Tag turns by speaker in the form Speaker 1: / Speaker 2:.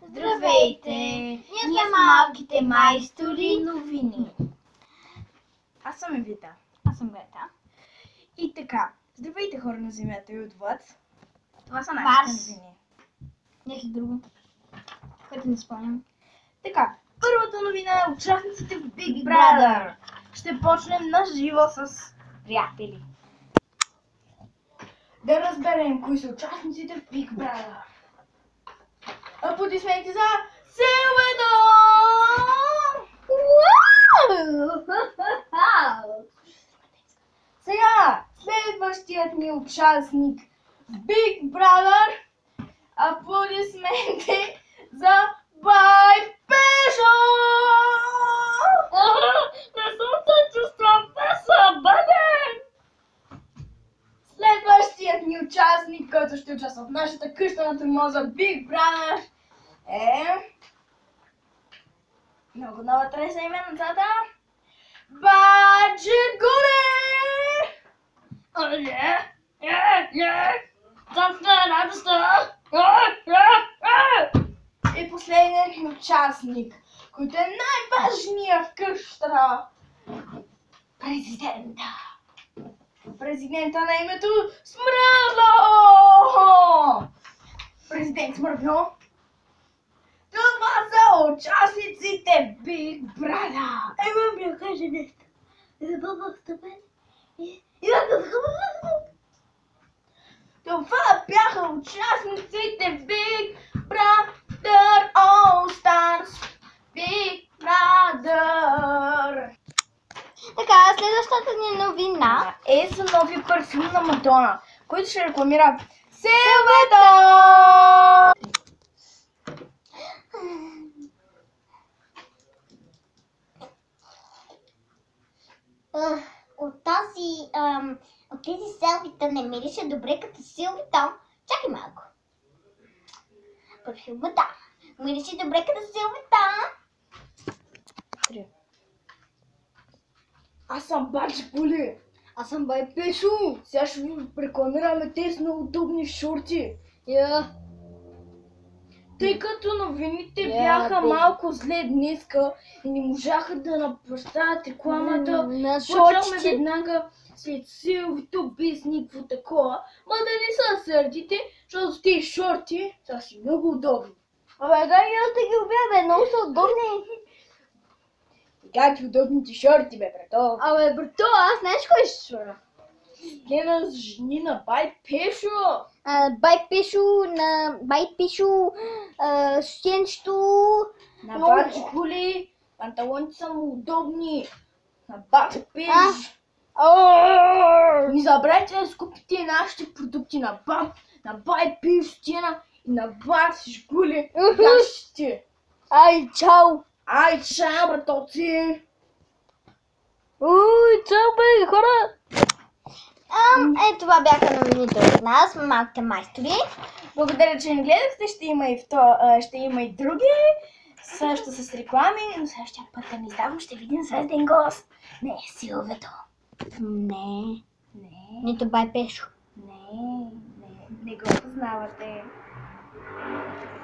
Speaker 1: Здравейте! Ние сме малките майстори новини.
Speaker 2: Аз съм Евита.
Speaker 1: Аз съм Гета.
Speaker 2: И така, здравейте хора на земята и отвъд. Това са нашите
Speaker 1: Марс.
Speaker 2: новини.
Speaker 1: Нещо друго, което не спомням.
Speaker 2: Така, първата новина е участниците в Big
Speaker 1: Brother.
Speaker 2: Brother. Ще почнем на живо с приятели. Да разберем кои са участниците в Big Brother. Аплодисменти за Силвето! Сега, следващият ни участник в Big Brother. Аплодисменти за Бай Пешо!
Speaker 1: Не съм се чувствам песа, бъде!
Speaker 2: Следващият ни участник, който ще участва в нашата къща на тормоза Big Brother е... Много навътре са имената. Баджигули! И последният ни участник, който е най-важният в къщата. Президента. Президента на името Смръдло! Президент Смръдло. Това са участниците в Big Brother.
Speaker 1: Ема ми кажа нещо. Забавахте мен.
Speaker 2: Това бяха участниците в Big Brother All Stars. Big Brother.
Speaker 1: Така, следващата ни новина
Speaker 2: Е за новия парфюм на Мадона, който ще рекламира Силвето!
Speaker 1: от тези селфита не мирише добре като Силвито. Чакай малко. Парфюма, да. Мирише добре като Силвито.
Speaker 2: Аз съм Баджигули.
Speaker 1: Аз съм Бай Пешо.
Speaker 2: Сега ще ви рекламираме тези много удобни шорти. Тъй като новините бяха малко зле днеска и не можаха да направят рекламата,
Speaker 1: на
Speaker 2: почваме
Speaker 1: шортите.
Speaker 2: веднага след Силвито без никакво такова. Ма да не се сърдите, защото тези шорти са си много удобни.
Speaker 1: Абе, дай аз да ги обяда, много са удобни.
Speaker 2: Какви удобните шорти, бе, брато.
Speaker 1: Абе, брато, аз знаеш кой ще свърна?
Speaker 2: Гена с жени на Бай Пешо.
Speaker 1: Бай Пешо, сутенчето.
Speaker 2: На Баджигули. Панталоните са му удобни. На Бай Пеш. Не забравяйте да скупите нашите продукти на Бай Пеш, и на Баджигули. Нашите.
Speaker 1: Ай, чао!
Speaker 2: Ай, чао, братоци!
Speaker 1: Чао, бе, хора! Това бяха новините от нас, малките майстори.
Speaker 2: Благодаря, че ни гледахте. Ще има и други. Също с реклами, но следващия път да не издавам, ще видим звезден гост. Не, Силвето.
Speaker 1: Не,
Speaker 2: Не,
Speaker 1: нито Бай Пешо.
Speaker 2: не го познавате.